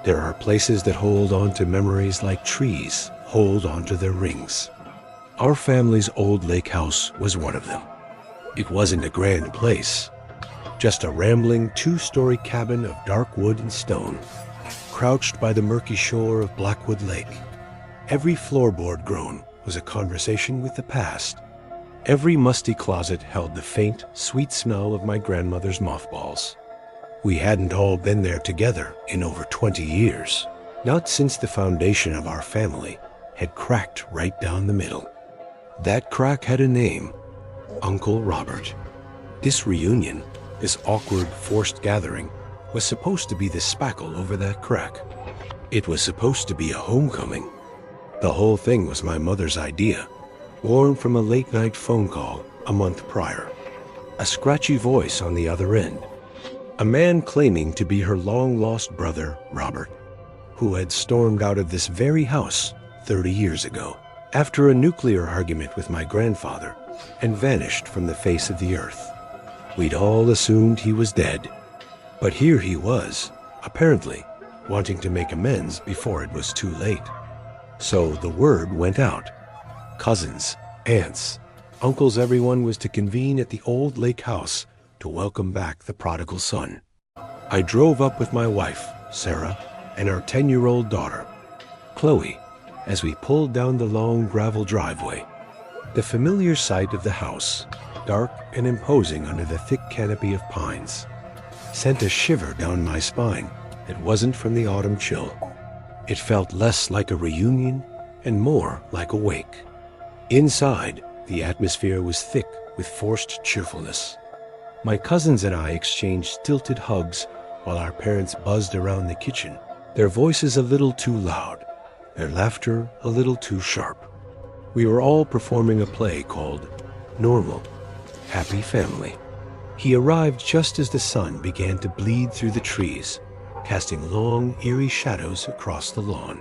There are places that hold on to memories like trees hold on to their rings. Our family's old lake house was one of them. It wasn't a grand place, just a rambling two-story cabin of dark wood and stone, crouched by the murky shore of Blackwood Lake. Every floorboard groan was a conversation with the past. Every musty closet held the faint, sweet smell of my grandmother's mothballs. We hadn't all been there together in over 20 years, not since the foundation of our family had cracked right down the middle. That crack had a name, Uncle Robert. This reunion, this awkward, forced gathering, was supposed to be the spackle over that crack. It was supposed to be a homecoming. The whole thing was my mother's idea, born from a late-night phone call a month prior. A scratchy voice on the other end. A man claiming to be her long-lost brother, Robert, who had stormed out of this very house 30 years ago, after a nuclear argument with my grandfather, and vanished from the face of the earth. We'd all assumed he was dead, but here he was, apparently wanting to make amends before it was too late. So the word went out. Cousins, aunts, uncles, everyone was to convene at the old lake house to welcome back the prodigal son. I drove up with my wife, Sarah, and our 10-year-old daughter, Chloe, as we pulled down the long gravel driveway. The familiar sight of the house, dark and imposing under the thick canopy of pines, sent a shiver down my spine that wasn't from the autumn chill. It felt less like a reunion and more like a wake. Inside, the atmosphere was thick with forced cheerfulness. My cousins and I exchanged stilted hugs while our parents buzzed around the kitchen, their voices a little too loud, their laughter a little too sharp. We were all performing a play called Normal, Happy Family. He arrived just as the sun began to bleed through the trees, casting long, eerie shadows across the lawn.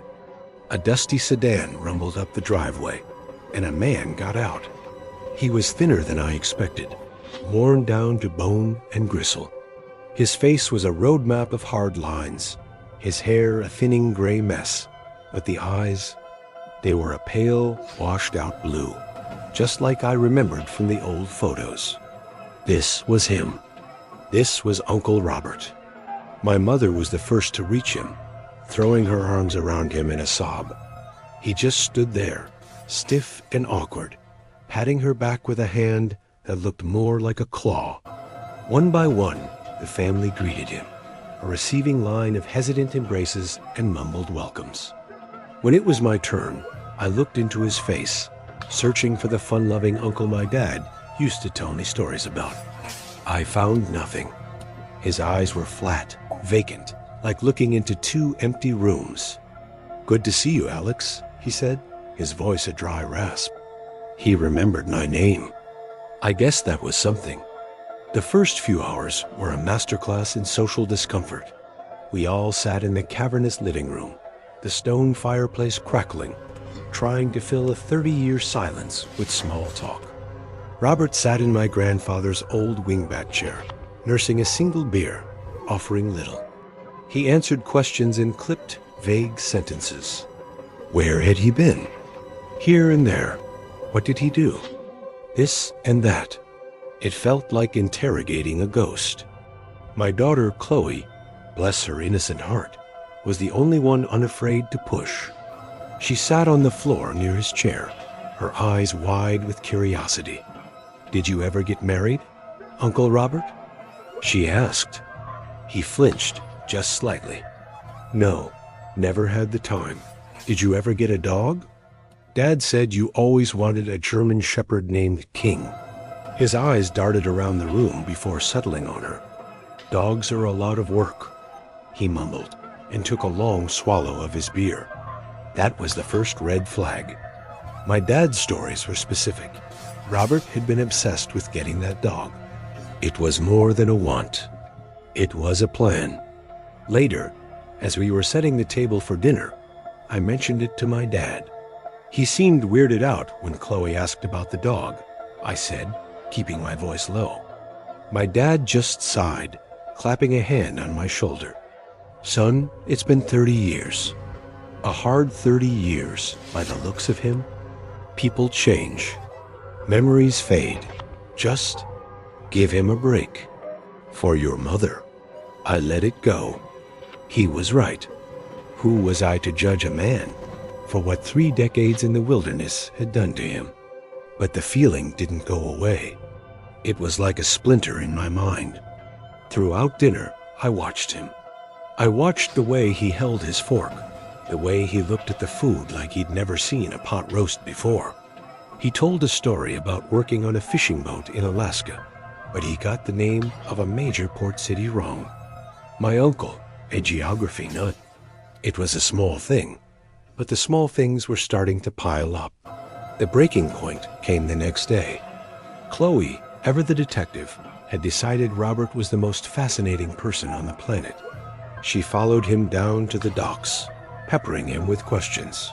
A dusty sedan rumbled up the driveway, and a man got out. He was thinner than I expected, worn down to bone and gristle. His face was a roadmap of hard lines, his hair a thinning gray mess, but the eyes, they were a pale, washed-out blue, just like I remembered from the old photos. This was him. This was Uncle Robert. My mother was the first to reach him, throwing her arms around him in a sob. He just stood there, stiff and awkward, patting her back with a hand that looked more like a claw. One by one, the family greeted him, a receiving line of hesitant embraces and mumbled welcomes. When it was my turn, I looked into his face, searching for the fun-loving uncle my dad used to tell me stories about. I found nothing. His eyes were flat, vacant, like looking into two empty rooms. "Good to see you, Alex," he said, his voice a dry rasp. He remembered my name. I guess that was something. The first few hours were a masterclass in social discomfort. We all sat in the cavernous living room, the stone fireplace crackling, trying to fill a 30-year silence with small talk. Robert sat in my grandfather's old wingback chair, nursing a single beer, offering little. He answered questions in clipped, vague sentences. Where had he been? Here and there. What did he do? This and that. It felt like interrogating a ghost. My daughter, Chloe, bless her innocent heart, was the only one unafraid to push. She sat on the floor near his chair, her eyes wide with curiosity. "Did you ever get married, Uncle Robert?" she asked. He flinched just slightly. "No, never had the time. Did you ever get a dog?" "Dad said you always wanted a German shepherd named King." His eyes darted around the room before settling on her. "Dogs are a lot of work," he mumbled, and took a long swallow of his beer. That was the first red flag. My dad's stories were specific. Robert had been obsessed with getting that dog. It was more than a want. It was a plan. Later, as we were setting the table for dinner, I mentioned it to my dad. He seemed weirded out when Chloe asked about the dog, I said, keeping my voice low. My dad just sighed, clapping a hand on my shoulder. Son, it's been 30 years. A hard 30 years, by the looks of him. People change. Memories fade. Just give him a break. For your mother, I let it go. He was right. Who was I to judge a man for what 3 decades in the wilderness had done to him? But the feeling didn't go away. It was like a splinter in my mind. Throughout dinner, I watched him. I watched the way he held his fork, the way he looked at the food like he'd never seen a pot roast before. He told a story about working on a fishing boat in Alaska, but he got the name of a major port city wrong. My uncle, a geography nut. It was a small thing, but the small things were starting to pile up. The breaking point came the next day. Chloe, ever the detective, had decided Robert was the most fascinating person on the planet. She followed him down to the docks, peppering him with questions.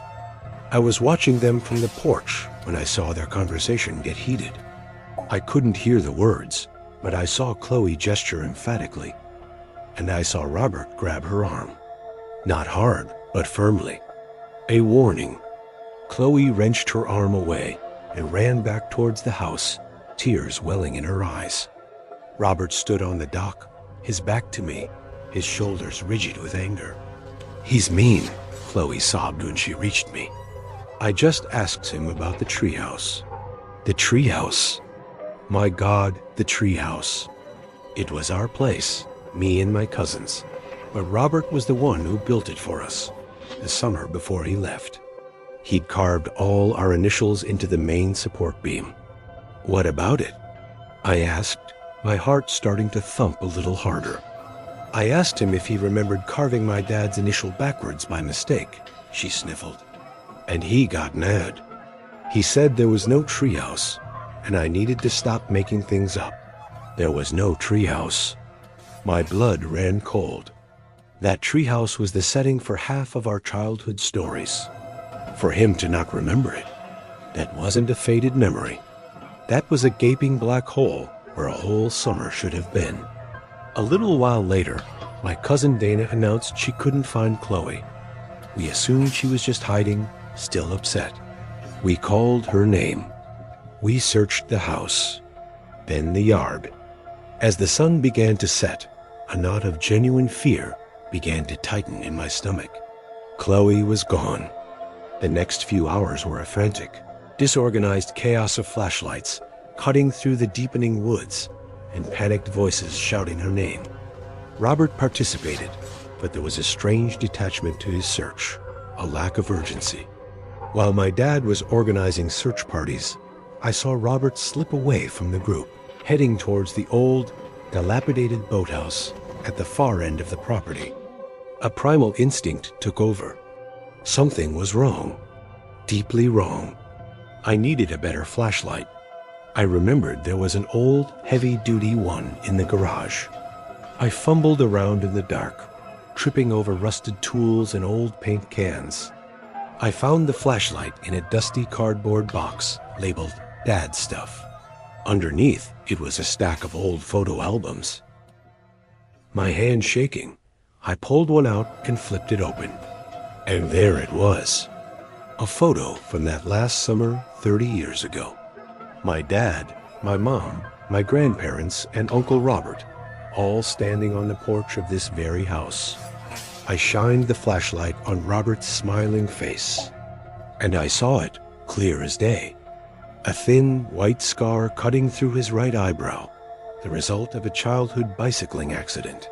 I was watching them from the porch when I saw their conversation get heated. I couldn't hear the words, but I saw Chloe gesture emphatically, and I saw Robert grab her arm. Not hard, but firmly. A warning. Chloe wrenched her arm away and ran back towards the house, tears welling in her eyes. Robert stood on the dock, his back to me, his shoulders rigid with anger. He's mean, Chloe sobbed when she reached me. I just asked him about the treehouse. The treehouse. My God, the treehouse. It was our place, me and my cousins, but Robert was the one who built it for us, the summer before he left. He'd carved all our initials into the main support beam. What about it? I asked, my heart starting to thump a little harder. I asked him if he remembered carving my dad's initial backwards by mistake, she sniffled. And he got mad. He said there was no treehouse, and I needed to stop making things up. There was no treehouse. My blood ran cold. That treehouse was the setting for half of our childhood stories. For him to not remember it, that wasn't a faded memory. That was a gaping black hole where a whole summer should have been. A little while later, my cousin Dana announced she couldn't find Chloe. We assumed she was just hiding, still upset. We called her name. We searched the house, then the yard. As the sun began to set, a knot of genuine fear began to tighten in my stomach. Chloe was gone. The next few hours were a frantic, disorganized chaos of flashlights, cutting through the deepening woods, and panicked voices shouting her name. Robert participated, but there was a strange detachment to his search, a lack of urgency. While my dad was organizing search parties, I saw Robert slip away from the group, heading towards the old, dilapidated boathouse at the far end of the property. A primal instinct took over. Something was wrong, deeply wrong. I needed a better flashlight. I remembered there was an old, heavy-duty one in the garage. I fumbled around in the dark, tripping over rusted tools and old paint cans. I found the flashlight in a dusty cardboard box labeled Dad Stuff. Underneath, it was a stack of old photo albums. My hand shaking, I pulled one out and flipped it open. And there it was. A photo from that last summer 30 years ago. My dad, my mom, my grandparents, and Uncle Robert, all standing on the porch of this very house. I shined the flashlight on Robert's smiling face, and I saw it clear as day. A thin, white scar cutting through his right eyebrow, the result of a childhood bicycling accident.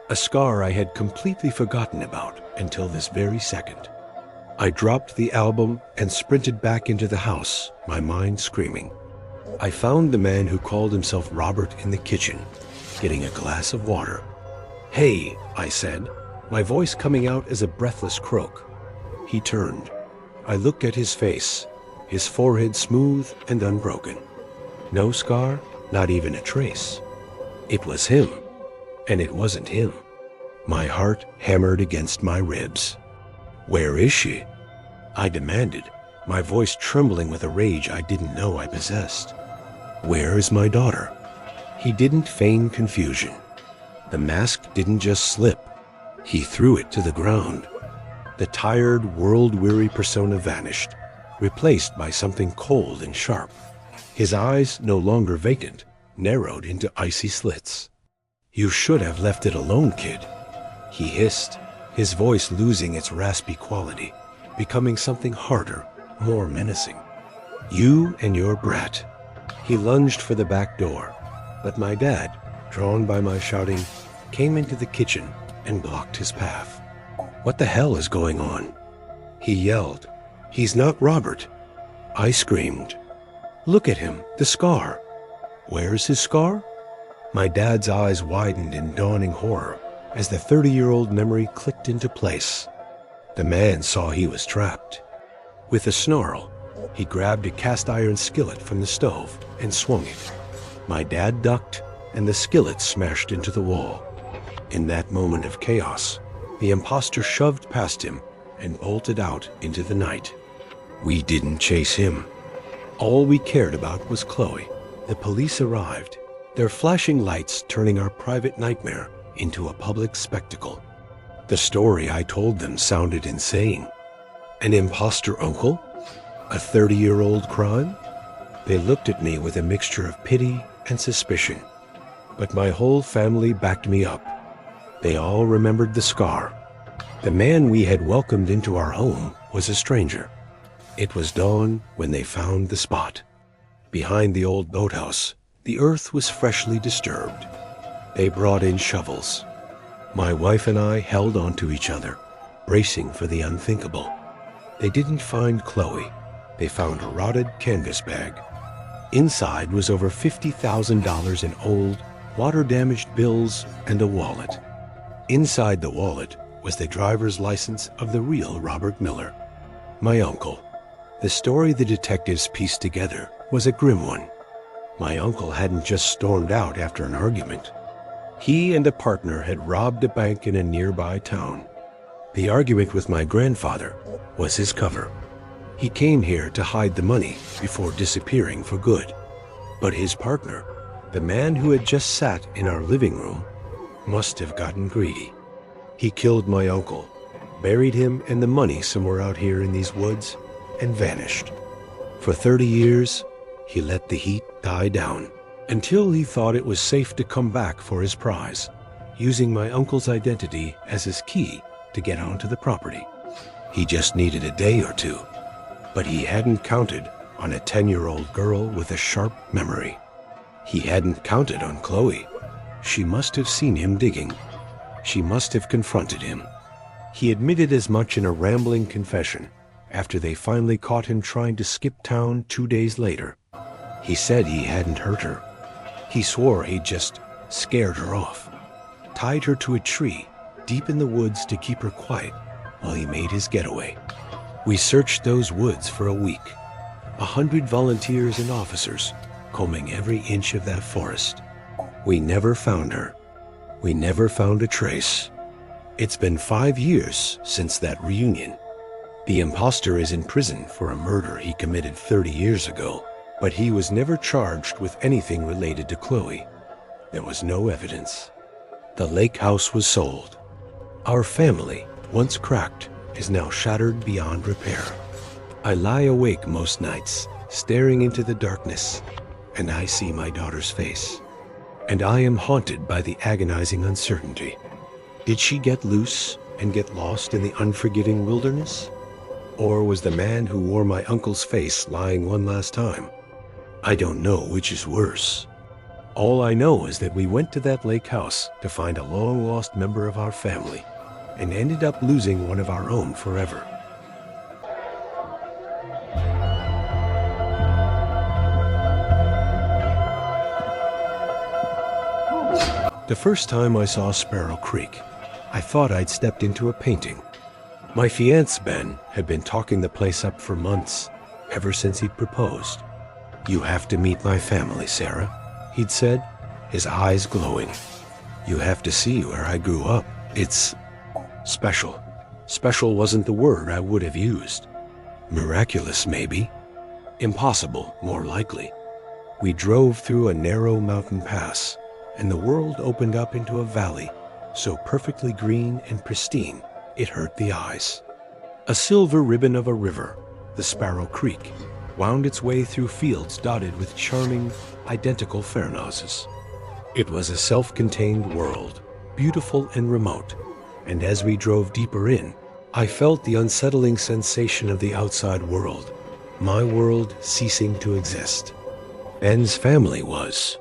A scar I had completely forgotten about until this very second. I dropped the album and sprinted back into the house, my mind screaming. I found the man who called himself Robert in the kitchen, getting a glass of water. "Hey," I said, my voice coming out as a breathless croak. He turned. I looked at his face, his forehead smooth and unbroken. No scar, not even a trace. It was him, and it wasn't him. My heart hammered against my ribs. "Where is she?" I demanded, my voice trembling with a rage I didn't know I possessed. "Where is my daughter?" He didn't feign confusion. The mask didn't just slip. He threw it to the ground. The tired, world-weary persona vanished, replaced by something cold and sharp. His eyes, no longer vacant, narrowed into icy slits. "You should have left it alone, kid," he hissed, his voice losing its raspy quality, becoming something harder, more menacing. "You and your brat." He lunged for the back door, but my dad, drawn by my shouting, came into the kitchen and blocked his path. "What the hell is going on?" he yelled. "He's not Robert." I screamed. "Look at him, the scar." "Where's his scar?" My dad's eyes widened in dawning horror as the 30-year-old memory clicked into place. The man saw he was trapped. With a snarl, he grabbed a cast-iron skillet from the stove and swung it. My dad ducked, and the skillet smashed into the wall. In that moment of chaos, the imposter shoved past him and bolted out into the night. We didn't chase him. All we cared about was Chloe. The police arrived, their flashing lights turning our private nightmare into a public spectacle. The story I told them sounded insane. An imposter uncle? A 30-year-old crime? They looked at me with a mixture of pity and suspicion. But my whole family backed me up. They all remembered the scar. The man we had welcomed into our home was a stranger. It was dawn when they found the spot. Behind the old boathouse, the earth was freshly disturbed. They brought in shovels. My wife and I held onto each other, bracing for the unthinkable. They didn't find Chloe. They found a rotted canvas bag. Inside was over $50,000 in old, water-damaged bills and a wallet. Inside the wallet was the driver's license of the real Robert Miller, my uncle. The story the detectives pieced together was a grim one. My uncle hadn't just stormed out after an argument. He and a partner had robbed a bank in a nearby town. The argument with my grandfather was his cover. He came here to hide the money before disappearing for good. But his partner, the man who had just sat in our living room, must have gotten greedy. He killed my uncle, buried him and the money somewhere out here in these woods, and vanished. For 30 years, he let the heat die down until he thought it was safe to come back for his prize, using my uncle's identity as his key to get onto the property. He just needed a day or two, but he hadn't counted on a 10-year-old girl with a sharp memory. He hadn't counted on Chloe. She must have seen him digging. She must have confronted him. He admitted as much in a rambling confession after they finally caught him trying to skip town 2 days later. He said he hadn't hurt her. He swore he'd just scared her off, tied her to a tree deep in the woods to keep her quiet while he made his getaway. We searched those woods for a week, 100 volunteers and officers combing every inch of that forest. We never found her. We never found a trace. It's been 5 years since that reunion. The imposter is in prison for a murder he committed 30 years ago, but he was never charged with anything related to Chloe. There was no evidence. The lake house was sold. Our family, once cracked, is now shattered beyond repair. I lie awake most nights, staring into the darkness, and I see my daughter's face. And I am haunted by the agonizing uncertainty. Did she get loose and get lost in the unforgiving wilderness? Or was the man who wore my uncle's face lying one last time? I don't know which is worse. All I know is that we went to that lake house to find a long-lost member of our family and ended up losing one of our own forever. The first time I saw Sparrow Creek, I thought I'd stepped into a painting. My fiancé, Ben, had been talking the place up for months, ever since he'd proposed. "You have to meet my family, Sarah," he'd said, his eyes glowing. "You have to see where I grew up. It's special." Special wasn't the word I would have used. Miraculous, maybe. Impossible, more likely. We drove through a narrow mountain pass, and the world opened up into a valley so perfectly green and pristine it hurt the eyes. A silver ribbon of a river, the Sparrow Creek, wound its way through fields dotted with charming, identical farmhouses. It was a self-contained world, beautiful and remote, and as we drove deeper in, I felt the unsettling sensation of the outside world, my world ceasing to exist. Ben's family was.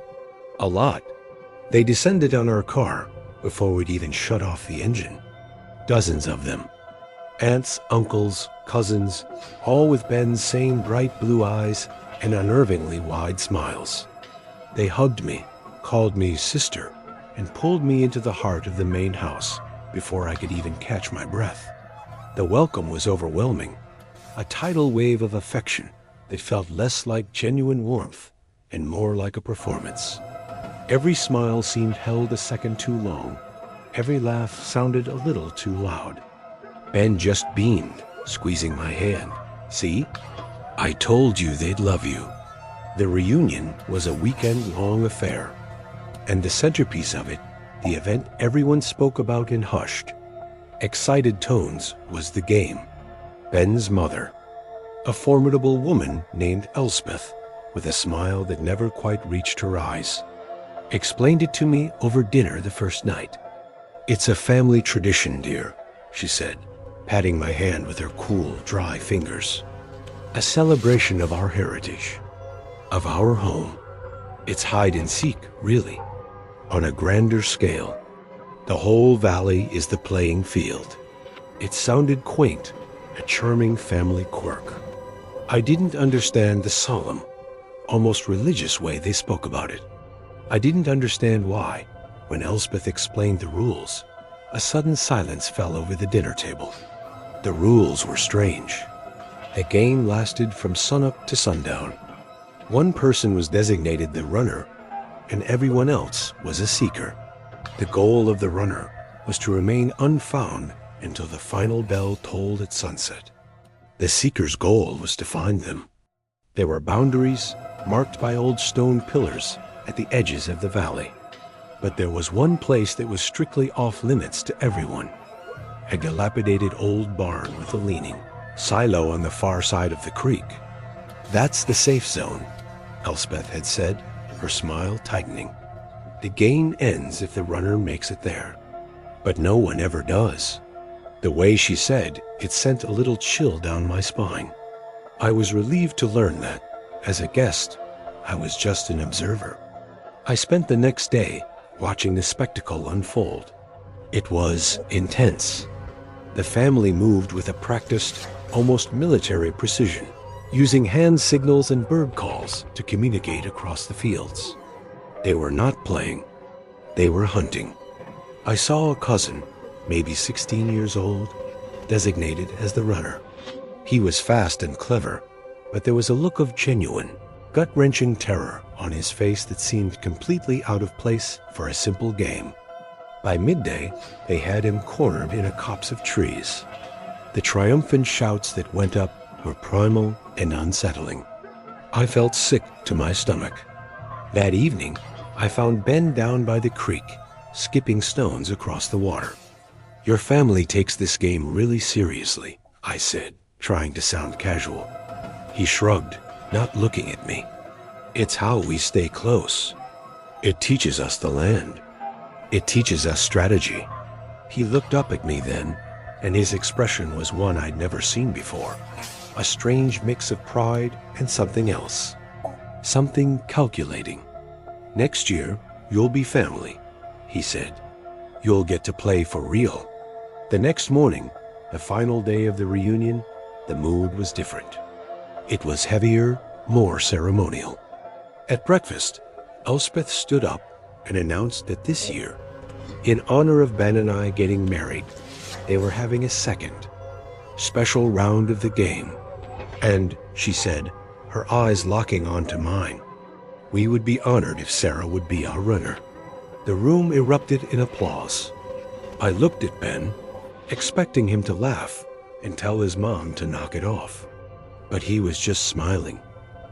A lot. They descended on our car before we'd even shut off the engine. Dozens of them. Aunts, uncles, cousins, all with Ben's same bright blue eyes and unnervingly wide smiles. They hugged me, called me sister, and pulled me into the heart of the main house before I could even catch my breath. The welcome was overwhelming, a tidal wave of affection that felt less like genuine warmth and more like a performance. Every smile seemed held a second too long. Every laugh sounded a little too loud. Ben just beamed, squeezing my hand. See? I told you they'd love you. The reunion was a weekend-long affair, and the centerpiece of it, the event everyone spoke about in hushed, excited tones, was the game. Ben's mother, a formidable woman named Elspeth, with a smile that never quite reached her eyes, explained it to me over dinner the first night. It's a family tradition, dear, she said, patting my hand with her cool, dry fingers. A celebration of our heritage, of our home. It's hide and seek, really, on a grander scale. The whole valley is the playing field. It sounded quaint, a charming family quirk. I didn't understand the solemn, almost religious way they spoke about it. I didn't understand why, when Elspeth explained the rules, a sudden silence fell over the dinner table. The rules were strange. The game lasted from sunup to sundown. One person was designated the runner, and everyone else was a seeker. The goal of the runner was to remain unfound until the final bell tolled at sunset. The seeker's goal was to find them. There were boundaries marked by old stone pillars at the edges of the valley. But there was one place that was strictly off limits to everyone. A dilapidated old barn with a leaning silo on the far side of the creek. That's the safe zone, Elspeth had said, her smile tightening. The game ends if the runner makes it there. But no one ever does. The way she said it sent a little chill down my spine. I was relieved to learn that, as a guest, I was just an observer. I spent the next day watching the spectacle unfold. It was intense. The family moved with a practiced, almost military precision, using hand signals and bird calls to communicate across the fields. They were not playing. They were hunting. I saw a cousin, maybe 16 years old, designated as the runner. He was fast and clever, but there was a look of genuine, gut-wrenching terror on his face that seemed completely out of place for a simple game. By midday, they had him cornered in a copse of trees. The triumphant shouts that went up were primal and unsettling. I felt sick to my stomach. That evening, I found Ben down by the creek, skipping stones across the water. Your family takes this game really seriously, I said, trying to sound casual. He shrugged, not looking at me. It's how we stay close. It teaches us the land. It teaches us strategy. He looked up at me then, and his expression was one I'd never seen before. A strange mix of pride and something else. Something calculating. Next year, you'll be family, he said. You'll get to play for real. The next morning, the final day of the reunion, the mood was different. It was heavier, more ceremonial. At breakfast, Elspeth stood up and announced that this year, in honor of Ben and I getting married, they were having a second, special round of the game. And, she said, her eyes locking onto mine, we would be honored if Sarah would be our runner. The room erupted in applause. I looked at Ben, expecting him to laugh and tell his mom to knock it off. But he was just smiling,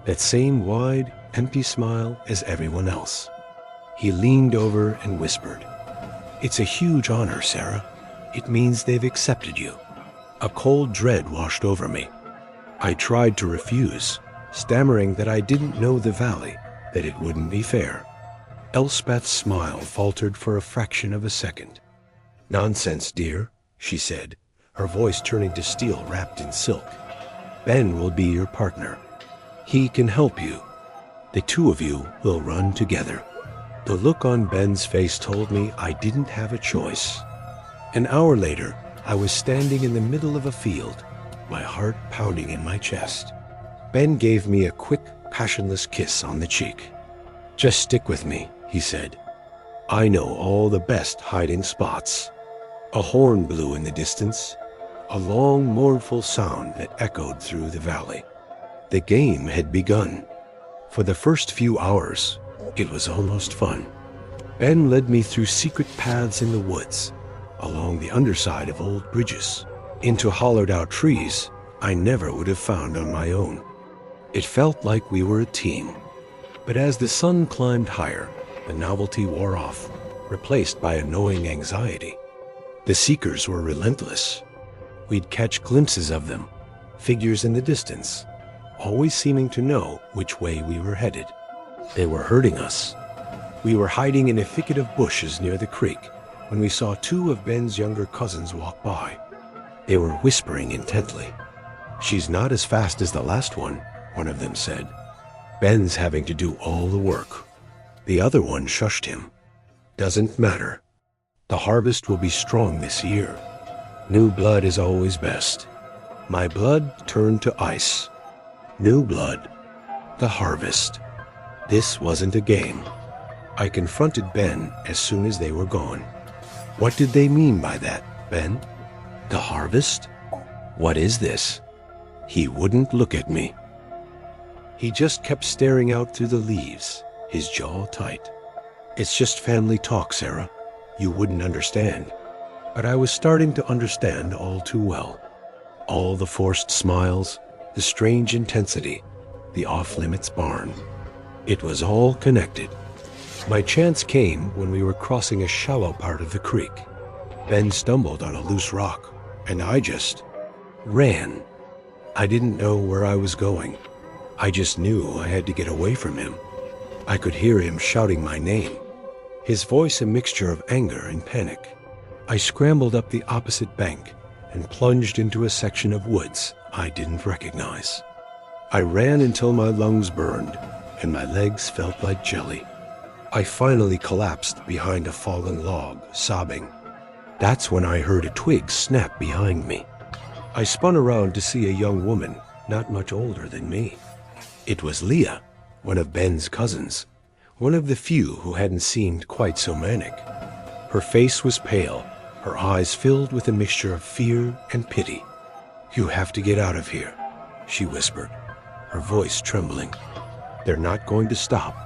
that same wide, empty smile as everyone else. He leaned over and whispered, It's a huge honor, Sarah. It means they've accepted you. A cold dread washed over me. I tried to refuse, stammering that I didn't know the valley, that it wouldn't be fair. Elspeth's smile faltered for a fraction of a second. "Nonsense, dear," she said, her voice turning to steel wrapped in silk. "Ben will be your partner. He can help you. The two of you will run together." The look on Ben's face told me I didn't have a choice. An hour later, I was standing in the middle of a field, my heart pounding in my chest. Ben gave me a quick, passionless kiss on the cheek. "Just stick with me," he said. "I know all the best hiding spots." A horn blew in the distance, a long, mournful sound that echoed through the valley. The game had begun. For the first few hours, it was almost fun. Ben led me through secret paths in the woods, along the underside of old bridges, into hollowed-out trees I never would have found on my own. It felt like we were a team. But as the sun climbed higher, the novelty wore off, replaced by a gnawing anxiety. The seekers were relentless. We'd catch glimpses of them, figures in the distance, always seeming to know which way we were headed. They were hurting us. We were hiding in a thicket of bushes near the creek when we saw two of Ben's younger cousins walk by. They were whispering intently. "She's not as fast as the last one of them said. "Ben's having to do all the work." The other one shushed him. "Doesn't matter. The harvest will be strong this year. New blood is always best." My blood turned to ice. New blood. The harvest. This wasn't a game. I confronted Ben as soon as they were gone. "What did they mean by that, Ben? The harvest? What is this?" He wouldn't look at me. He just kept staring out through the leaves, his jaw tight. "It's just family talk, Sarah. You wouldn't understand." But I was starting to understand all too well. All the forced smiles, the strange intensity, the off-limits barn. It was all connected. My chance came when we were crossing a shallow part of the creek. Ben stumbled on a loose rock, and I just ran. I didn't know where I was going. I just knew I had to get away from him. I could hear him shouting my name, his voice a mixture of anger and panic. I scrambled up the opposite bank and plunged into a section of woods I didn't recognize. I ran until my lungs burned and my legs felt like jelly. I finally collapsed behind a fallen log, sobbing. That's when I heard a twig snap behind me. I spun around to see a young woman, not much older than me. It was Leah, one of Ben's cousins, one of the few who hadn't seemed quite so manic. Her face was pale, her eyes filled with a mixture of fear and pity. "You have to get out of here," she whispered, her voice trembling. "They're not going to stop."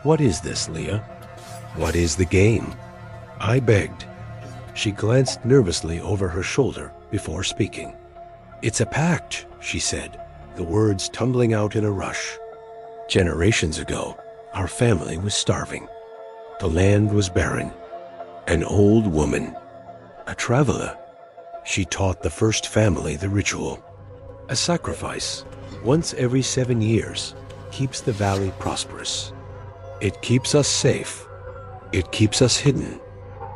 "What is this, Leah? What is the game?" I begged. She glanced nervously over her shoulder before speaking. "It's a pact," she said, the words tumbling out in a rush. Generations ago, our family was starving. The land was barren. An old woman, a traveler. She taught the first family the ritual. A sacrifice, once every 7 years, keeps the valley prosperous. It keeps us safe. It keeps us hidden.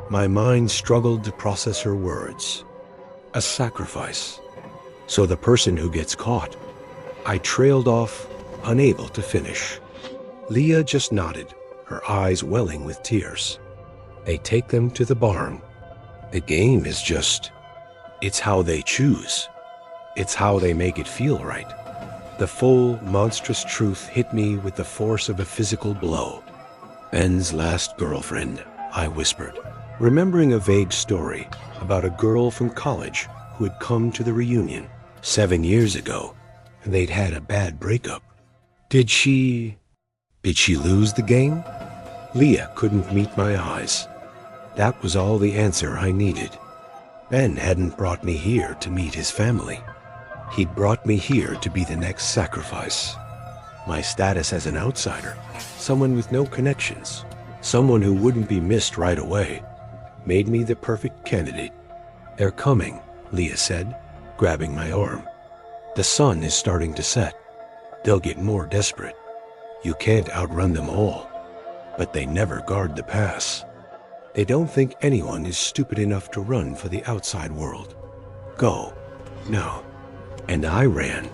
My mind struggled to process her words. A sacrifice. So the person who gets caught. I trailed off, unable to finish. Leah just nodded, her eyes welling with tears. They take them to the barn. The game is just... It's how they choose. It's how they make it feel right. The full, monstrous truth hit me with the force of a physical blow. "Ben's last girlfriend," I whispered, remembering a vague story about a girl from college who had come to the reunion 7 years ago, and they'd had a bad breakup. Did she lose the game? Leah couldn't meet my eyes. That was all the answer I needed. Ben hadn't brought me here to meet his family. He'd brought me here to be the next sacrifice. My status as an outsider, someone with no connections, someone who wouldn't be missed right away. made me the perfect candidate. "They're coming," Leah said, grabbing my arm. "The sun is starting to set. They'll get more desperate. You can't outrun them all. But they never guard the pass. They don't think anyone is stupid enough to run for the outside world. Go, now." And I ran.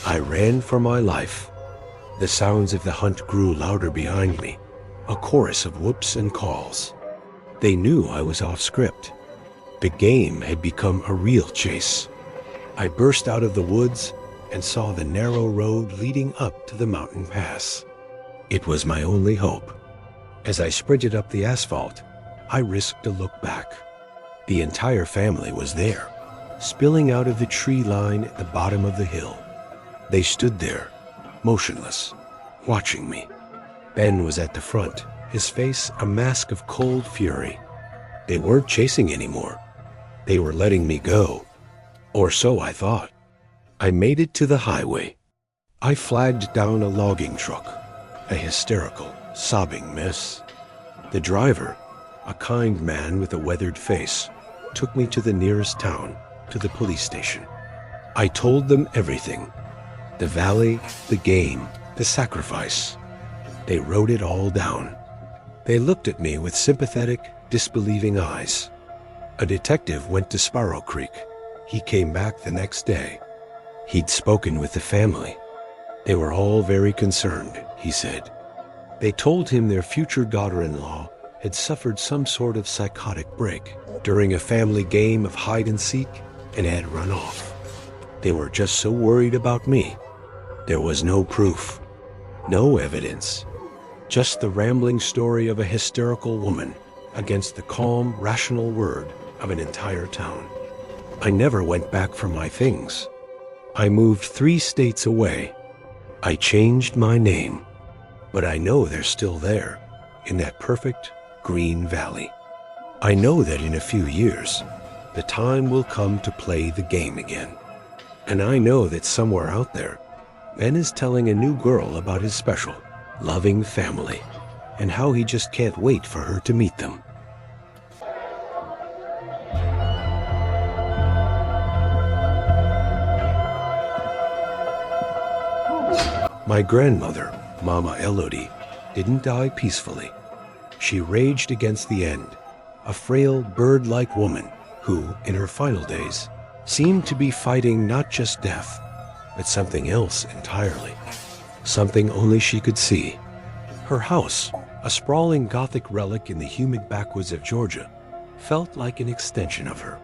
I ran for my life. The sounds of the hunt grew louder behind me, a chorus of whoops and calls. They knew I was off script. The game had become a real chase. I burst out of the woods and saw the narrow road leading up to the mountain pass. It was my only hope. As I sprinted up the asphalt, I risked a look back. The entire family was there, spilling out of the tree line at the bottom of the hill. They stood there, motionless, watching me. Ben was at the front, his face a mask of cold fury. They weren't chasing anymore. They were letting me go. Or so I thought. I made it to the highway. I flagged down a logging truck, a hysterical, sobbing mess. The driver, a kind man with a weathered face, took me to the nearest town, to the police station. I told them everything. The valley, the game, the sacrifice. They wrote it all down. They looked at me with sympathetic, disbelieving eyes. A detective went to Sparrow Creek. He came back the next day. He'd spoken with the family. They were all very concerned, he said. They told him their future daughter-in-law had suffered some sort of psychotic break during a family game of hide-and-seek and had run off. They were just so worried about me. There was no proof, no evidence, just the rambling story of a hysterical woman against the calm, rational word of an entire town. I never went back for my things. I moved 3 states away. I changed my name, but I know they're still there, in that perfect green valley. I know that in a few years, the time will come to play the game again. And I know that somewhere out there, Ben is telling a new girl about his special, loving family, and how he just can't wait for her to meet them. My grandmother, Mama Elodie, didn't die peacefully. She raged against the end, a frail, bird-like woman who, in her final days, seemed to be fighting not just death, but something else entirely, something only she could see. Her house, a sprawling Gothic relic in the humid backwoods of Georgia, felt like an extension of her.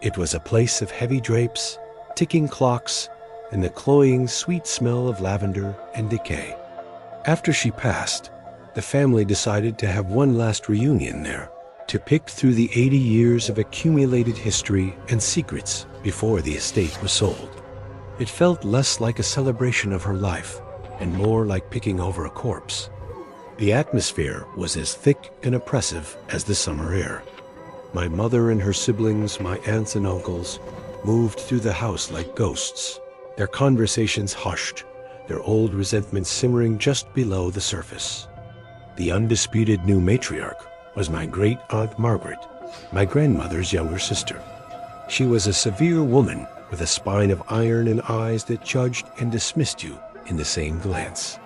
It was a place of heavy drapes, ticking clocks, and the cloying, sweet smell of lavender and decay. After she passed, the family decided to have one last reunion there, to pick through the 80 years of accumulated history and secrets before the estate was sold. It felt less like a celebration of her life and more like picking over a corpse. The atmosphere was as thick and oppressive as the summer air. My mother and her siblings, my aunts and uncles, moved through the house like ghosts, their conversations hushed, their old resentments simmering just below the surface. The undisputed new matriarch was my great-aunt Margaret, my grandmother's younger sister. She was a severe woman with a spine of iron and eyes that judged and dismissed you in the same glance.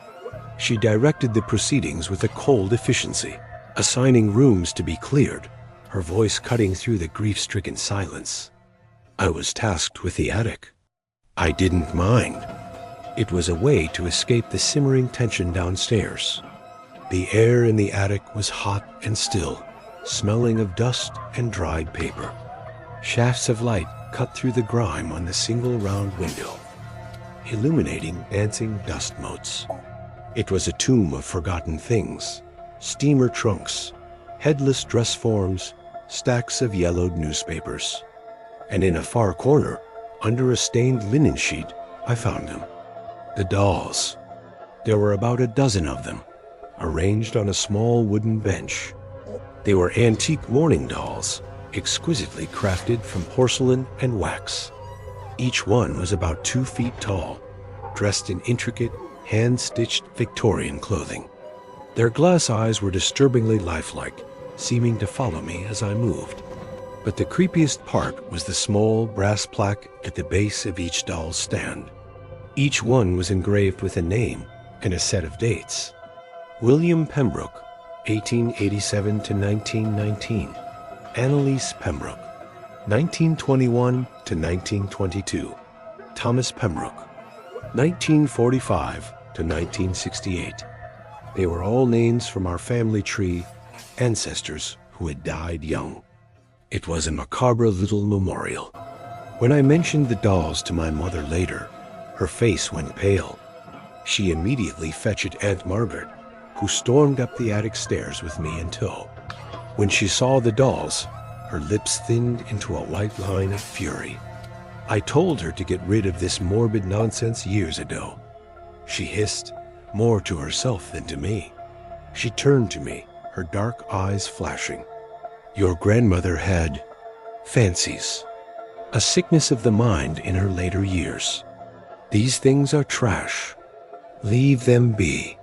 She directed the proceedings with a cold efficiency, assigning rooms to be cleared, her voice cutting through the grief-stricken silence. I was tasked with the attic. I didn't mind. It was a way to escape the simmering tension downstairs. The air in the attic was hot and still, smelling of dust and dried paper. Shafts of light cut through the grime on the single round window, illuminating dancing dust motes. It was a tomb of forgotten things, steamer trunks, headless dress forms, stacks of yellowed newspapers. And in a far corner, under a stained linen sheet, I found them. The dolls. There were about a dozen of them, arranged on a small wooden bench. They were antique mourning dolls, exquisitely crafted from porcelain and wax. Each one was about 2 feet tall, dressed in intricate, hand-stitched Victorian clothing. Their glass eyes were disturbingly lifelike, seeming to follow me as I moved. But the creepiest part was the small brass plaque at the base of each doll's stand. Each one was engraved with a name and a set of dates. William Pembroke, 1887 to 1919. Annalise Pembroke, 1921 to 1922. Thomas Pembroke, 1945 to 1968. They were all names from our family tree, ancestors who had died young. It was a macabre little memorial. When I mentioned the dolls to my mother later, her face went pale. She immediately fetched Aunt Margaret, who stormed up the attic stairs with me in tow. When she saw the dolls, her lips thinned into a white line of fury. I told her to get rid of this morbid nonsense years ago. She hissed, more to herself than to me. She turned to me, her dark eyes flashing. Your grandmother had fancies, a sickness of the mind in her later years. These things are trash. Leave them be.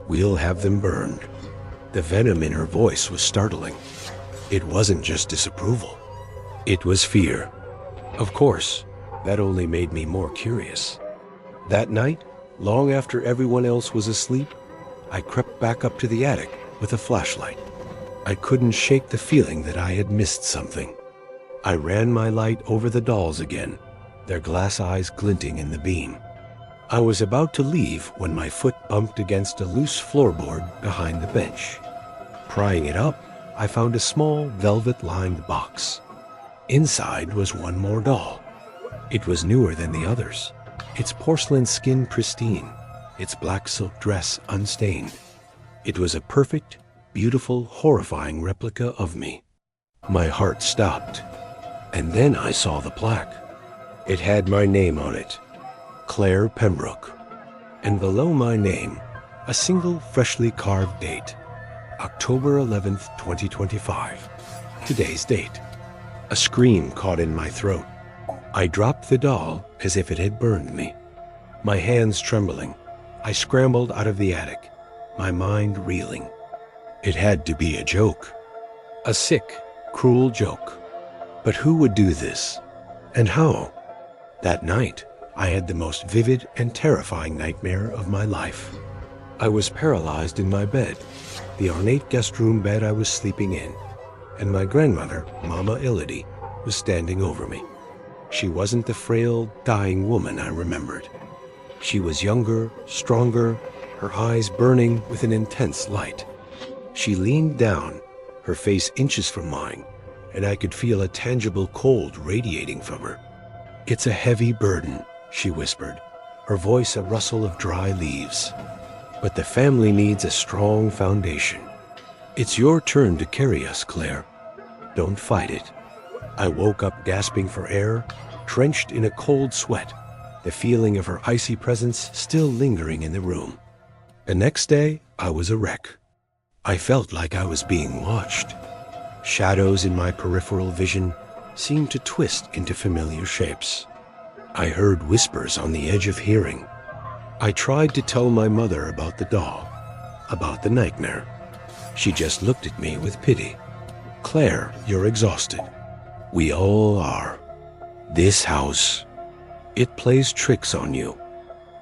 We'll have them burned. The venom in her voice was startling. It wasn't just disapproval. It was fear. Of course, that only made me more curious. That night, long after everyone else was asleep, I crept back up to the attic with a flashlight. I couldn't shake the feeling that I had missed something. I ran my light over the dolls again, their glass eyes glinting in the beam. I was about to leave when my foot bumped against a loose floorboard behind the bench. Prying it up, I found a small velvet-lined box. Inside was one more doll. It was newer than the others, its porcelain skin pristine, its black silk dress unstained. It was a perfect, beautiful, horrifying replica of me. My heart stopped, and then I saw the plaque. It had my name on it, Claire Pembroke, and below my name, a single freshly carved date, October 11th, 2025, today's date. A scream caught in my throat. I dropped the doll as if it had burned me. My hands trembling, I scrambled out of the attic, my mind reeling. It had to be a joke. A sick, cruel joke. But who would do this? And how? That night, I had the most vivid and terrifying nightmare of my life. I was paralyzed in my bed, the ornate guest room bed I was sleeping in, and my grandmother, Mama Illity, was standing over me. She wasn't the frail, dying woman I remembered. She was younger, stronger, her eyes burning with an intense light. She leaned down, her face inches from mine, and I could feel a tangible cold radiating from her. It's a heavy burden, she whispered, her voice a rustle of dry leaves. But the family needs a strong foundation. It's your turn to carry us, Claire. Don't fight it. I woke up gasping for air, drenched in a cold sweat, the feeling of her icy presence still lingering in the room. The next day, I was a wreck. I felt like I was being watched. Shadows in my peripheral vision seemed to twist into familiar shapes. I heard whispers on the edge of hearing. I tried to tell my mother about the doll, about the nightmare. She just looked at me with pity. Claire, you're exhausted. We all are. This house, it plays tricks on you.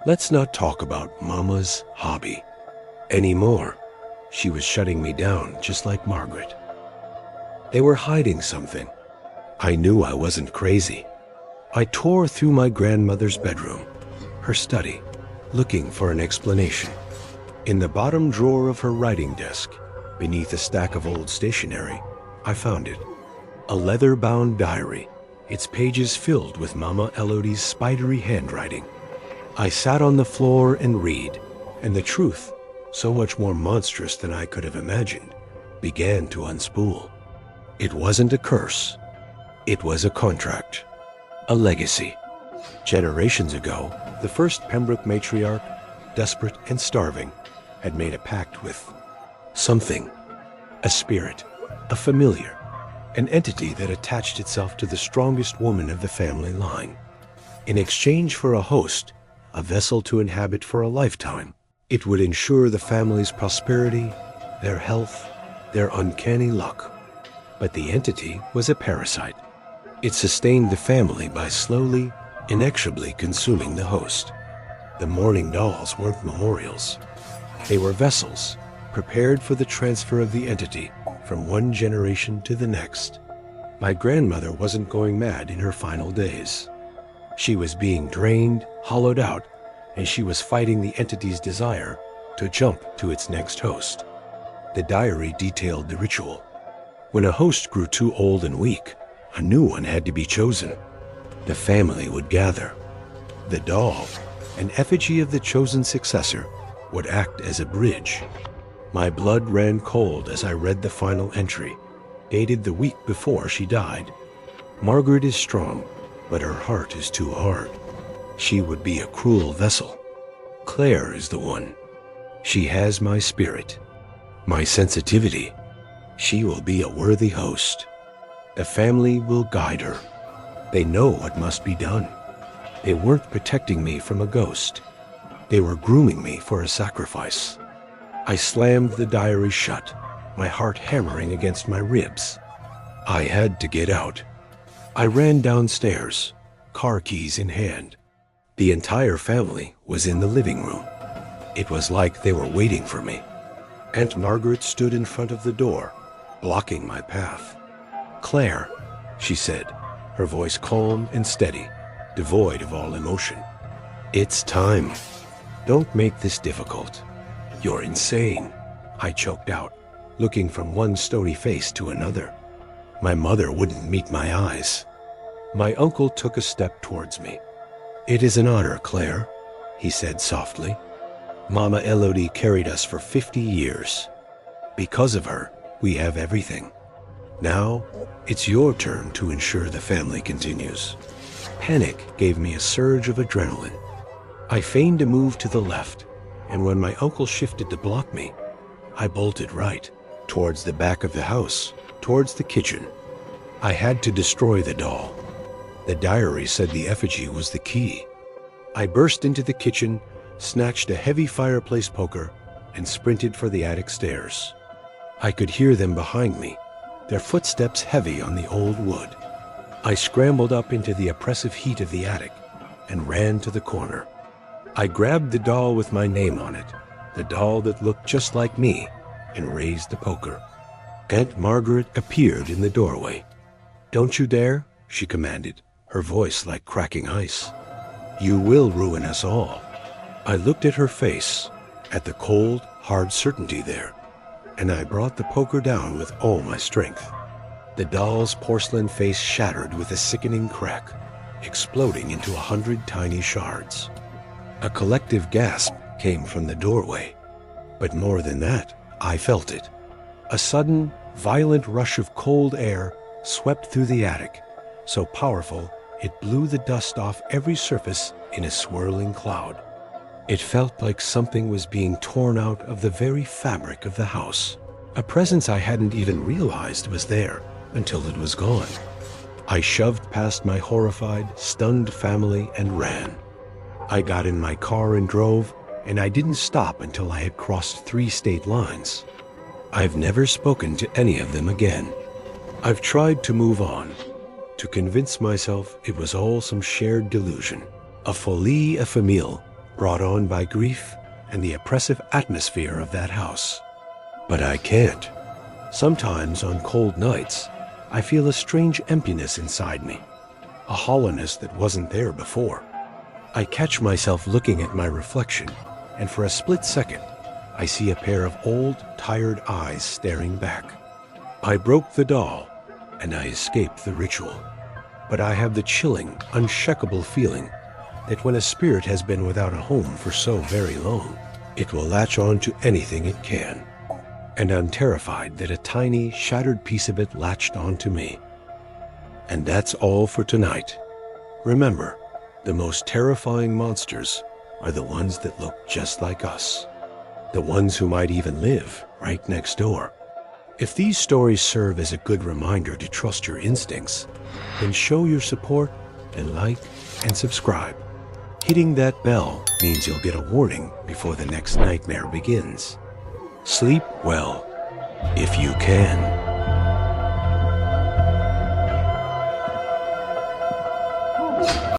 Let's not talk about Mama's hobby anymore. She was shutting me down just like Margaret. They were hiding something. I knew I wasn't crazy. I tore through my grandmother's bedroom, her study, looking for an explanation. In the bottom drawer of her writing desk, beneath a stack of old stationery, I found it. A leather-bound diary, its pages filled with Mama Elodie's spidery handwriting. I sat on the floor and read, and the truth, so much more monstrous than I could have imagined, began to unspool. It wasn't a curse. It was a contract. A legacy. Generations ago, the first Pembroke matriarch, desperate and starving, had made a pact with something. A spirit. A familiar. An entity that attached itself to the strongest woman of the family line. In exchange for a host, a vessel to inhabit for a lifetime, it would ensure the family's prosperity, their health, their uncanny luck. But the entity was a parasite. It sustained the family by slowly, inexorably consuming the host. The mourning dolls weren't memorials. They were vessels, prepared for the transfer of the entity from one generation to the next. My grandmother wasn't going mad in her final days. She was being drained, hollowed out, and she was fighting the entity's desire to jump to its next host. The diary detailed the ritual. When a host grew too old and weak, a new one had to be chosen. The family would gather. The doll, an effigy of the chosen successor, would act as a bridge. My blood ran cold as I read the final entry, dated the week before she died. Margaret is strong, but her heart is too hard. She would be a cruel vessel. Claire is the one. She has my spirit, my sensitivity. She will be a worthy host. The family will guide her. They know what must be done. They weren't protecting me from a ghost. They were grooming me for a sacrifice. I slammed the diary shut, my heart hammering against my ribs. I had to get out. I ran downstairs, car keys in hand. The entire family was in the living room. It was like they were waiting for me. Aunt Margaret stood in front of the door, blocking my path. "Claire," she said, her voice calm and steady, devoid of all emotion. "It's time. Don't make this difficult. You're insane," I choked out, looking from one stony face to another. My mother wouldn't meet my eyes. My uncle took a step towards me. "It is an honor, Claire," he said softly. "Mama Elodie carried us for 50 years. Because of her, we have everything. Now, it's your turn to ensure the family continues." Panic gave me a surge of adrenaline. I feigned a move to the left, and when my uncle shifted to block me, I bolted right, towards the back of the house, towards the kitchen. I had to destroy the doll. The diary said the effigy was the key. I burst into the kitchen, snatched a heavy fireplace poker, and sprinted for the attic stairs. I could hear them behind me, their footsteps heavy on the old wood. I scrambled up into the oppressive heat of the attic and ran to the corner. I grabbed the doll with my name on it, the doll that looked just like me, and raised the poker. Aunt Margaret appeared in the doorway. "Don't you dare," she commanded, her voice like cracking ice. "You will ruin us all." I looked at her face, at the cold, hard certainty there, and I brought the poker down with all my strength. The doll's porcelain face shattered with a sickening crack, exploding into 100 tiny shards. A collective gasp came from the doorway. But more than that, I felt it. A sudden, violent rush of cold air swept through the attic, so powerful it blew the dust off every surface in a swirling cloud. It felt like something was being torn out of the very fabric of the house, a presence I hadn't even realized was there until it was gone. I shoved past my horrified, stunned family and ran. I got in my car and drove, and I didn't stop until I had crossed 3 state lines. I've never spoken to any of them again. I've tried to move on, to convince myself it was all some shared delusion, a folie éphémère brought on by grief and the oppressive atmosphere of that house. But I can't. Sometimes on cold nights, I feel a strange emptiness inside me, a hollowness that wasn't there before. I catch myself looking at my reflection, and for a split second, I see a pair of old, tired eyes staring back. I broke the doll, and I escaped the ritual. But I have the chilling, unshakable feeling that when a spirit has been without a home for so very long, it will latch on to anything it can. And I'm terrified that a tiny, shattered piece of it latched onto me. And that's all for tonight. Remember, the most terrifying monsters are the ones that look just like us. The ones who might even live right next door. If these stories serve as a good reminder to trust your instincts, then show your support and like and subscribe. Hitting that bell means you'll get a warning before the next nightmare begins. Sleep well. if you can.